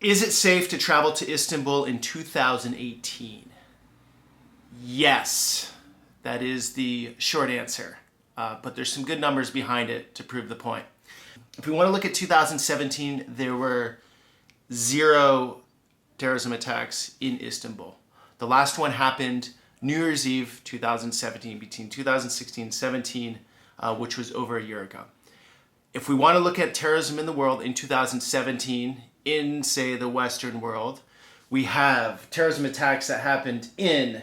Is it safe to travel to Istanbul in 2018? Yes, that is the short answer. But there's some good numbers behind it to prove the point. If we want to look at 2017, there were 0 terrorism attacks in Istanbul. The last one happened New Year's Eve 2017, between 2016 and 17, which was over a year ago. If we want to look at terrorism in the world in 2017, in, say, the Western world, we have terrorism attacks that happened in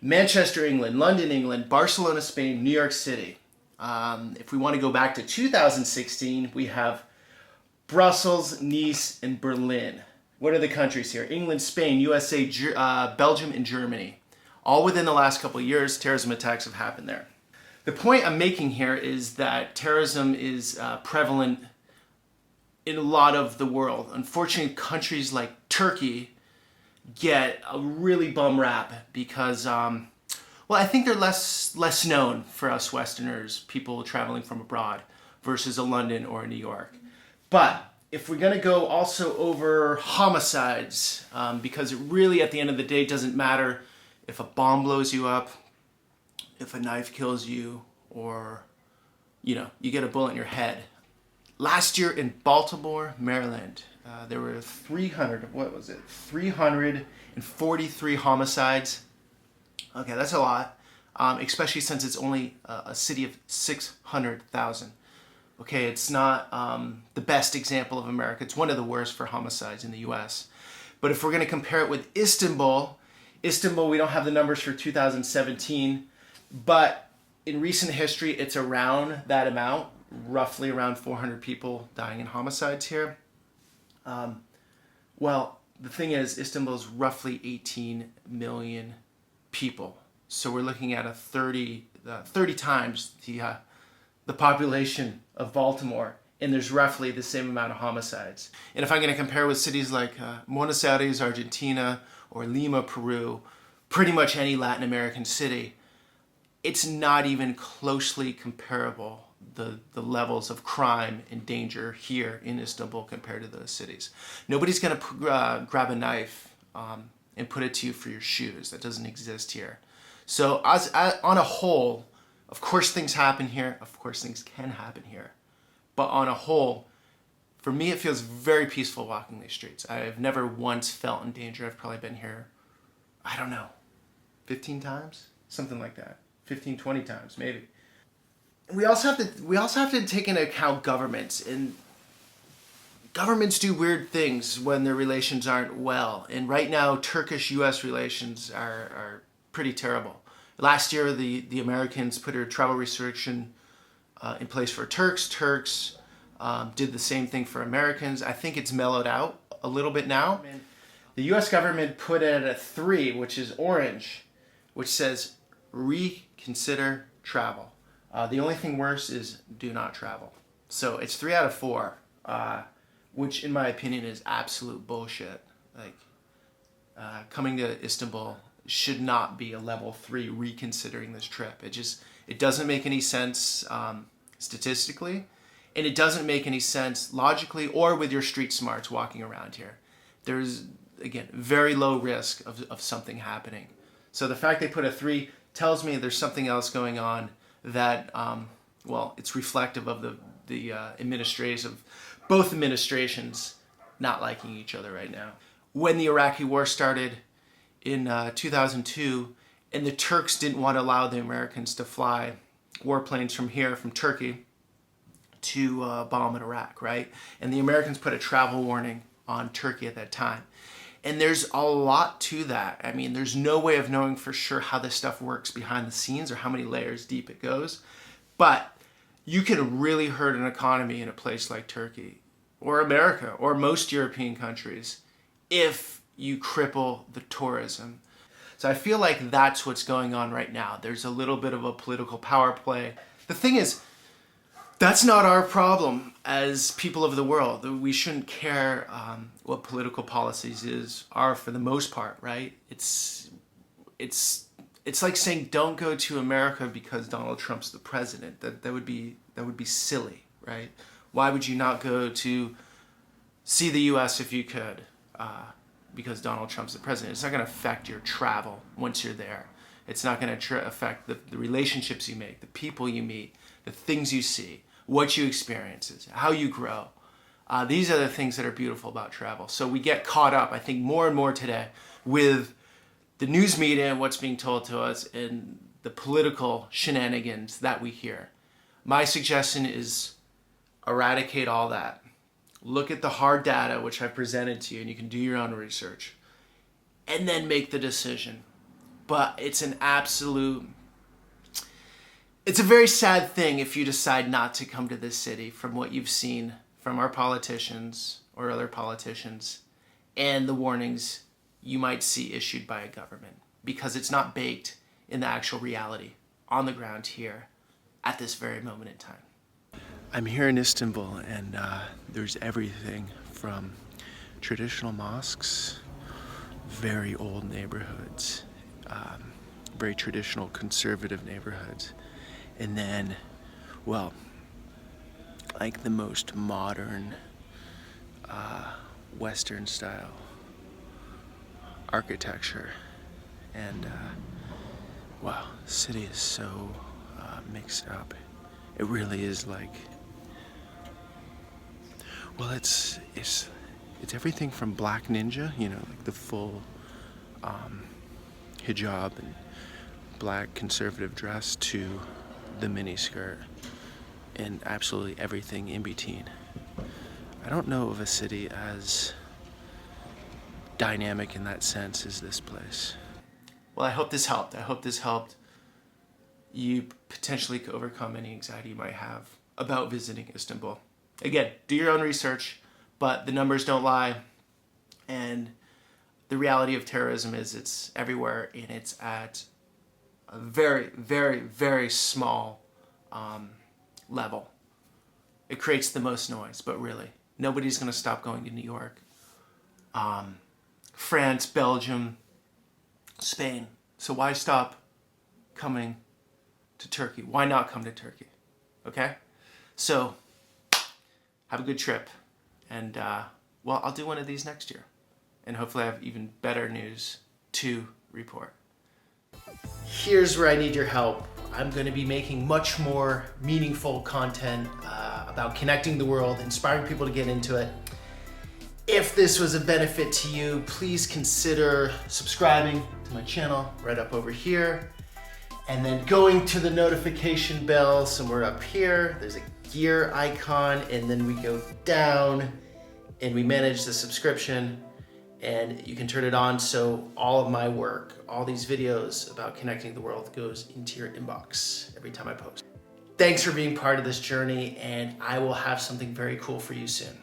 Manchester, England, London, England, Barcelona, Spain, New York City. If we want to go back to 2016, we have Brussels, Nice, and Berlin. What are the countries here? England, Spain, USA, Belgium, and Germany. All within the last couple of years, terrorism attacks have happened there. The point I'm making here is that terrorism is prevalent in a lot of the world. Unfortunately, countries like Turkey get a really bum rap because, well, I think they're less known for us Westerners, people traveling from abroad, versus a London or a New York. But if we're going to go also over homicides, because it really, at the end of the day, doesn't matter if a bomb blows you up, if a knife kills you, or, you get a bullet in your head. Last year in Baltimore, Maryland, there were 343 homicides. Okay, that's a lot, especially since it's only a city of 600,000. Okay, it's not the best example of America. It's one of the worst for homicides in the US. But if we're going to compare it with Istanbul, we don't have the numbers for 2017, but in recent history, it's around that amount, roughly around 400 people dying in homicides here. Well, the thing is, Istanbul is roughly 18 million people. So we're looking at 30 times the population of Baltimore, and there's roughly the same amount of homicides. And if I'm going to compare with cities like Buenos Aires, Argentina, or Lima, Peru, pretty much any Latin American city, it's not even closely comparable, the levels of crime and danger here in Istanbul compared to those cities. Nobody's going to grab a knife and put it to you for your shoes. That doesn't exist here. So on a whole, of course things happen here. Of course things can happen here. But on a whole, for me, it feels very peaceful walking these streets. I've never once felt in danger. I've probably been here, I don't know, 15 times? Something like that. 15, 20 times, maybe. We also have to take into account governments, and governments do weird things when their relations aren't well. And right now, Turkish-U.S. relations are pretty terrible. Last year, the Americans put a travel restriction in place for Turks. Turks did the same thing for Americans. I think it's mellowed out a little bit now. The U.S. government put it at 3, which is orange, which says reconsider travel. The only thing worse is do not travel. So it's 3 out of 4, which in my opinion is absolute bullshit. Like, coming to Istanbul should not be a level 3 reconsidering this trip. It doesn't make any sense statistically, and it doesn't make any sense logically or with your street smarts walking around here. There's, again, very low risk of something happening. So the fact they put a 3 tells me there's something else going on that, well, it's reflective of the both administrations not liking each other right now. When the Iraqi war started in 2002, and the Turks didn't want to allow the Americans to fly warplanes from here, from Turkey, to bomb in Iraq, right? And the Americans put a travel warning on Turkey at that time. And there's a lot to that. I mean, there's no way of knowing for sure how this stuff works behind the scenes or how many layers deep it goes. But you can really hurt an economy in a place like Turkey or America or most European countries if you cripple the tourism. So I feel like that's what's going on right now. There's a little bit of a political power play. The thing is, that's not our problem as people of the world. We shouldn't care what political policies are for the most part, right? It's like saying don't go to America because Donald Trump's the president. That would be silly, right? Why would you not go to see the U.S. if you could? because Donald Trump's the president. It's not going to affect your travel once you're there. It's not going to affect the relationships you make, the people you meet, the things you see, what you experience, how you grow. These are the things that are beautiful about travel. So we get caught up, I think, more and more today with the news media and what's being told to us and the political shenanigans that we hear. My suggestion is eradicate all that. Look at the hard data, which I've presented to you, and you can do your own research, and then make the decision. But it's a very sad thing if you decide not to come to this city from what you've seen from our politicians or other politicians and the warnings you might see issued by a government, because it's not baked in the actual reality on the ground here at this very moment in time. I'm here in Istanbul, and there's everything from traditional mosques, very old neighborhoods, very traditional conservative neighborhoods, and then, well, like the most modern Western style architecture. And wow, the city is so mixed up. It really is like, well, it's everything from Black Ninja, you know, like the full hijab and black conservative dress, to the mini skirt, and absolutely everything in between. I don't know of a city as dynamic in that sense as this place. Well, I hope this helped. I hope this helped you potentially overcome any anxiety you might have about visiting Istanbul. Again, do your own research, but the numbers don't lie. And the reality of terrorism is it's everywhere, and it's at a very, very, very small level. It creates the most noise, but really, nobody's going to stop going to New York, France, Belgium, Spain. So why stop coming to Turkey? Why not come to Turkey? Okay? So, have a good trip. And, well, I'll do one of these next year. And hopefully I have even better news to report. Here's where I need your help. I'm going to be making much more meaningful content about connecting the world, inspiring people to get into it. If this was a benefit to you, please consider subscribing to my channel right up over here, and then going to the notification bell somewhere up here. There's a gear icon, and then we go down and we manage the subscription, and you can turn it on so all of my work, all these videos about connecting the world, goes into your inbox every time I post. Thanks for being part of this journey, and I will have something very cool for you soon.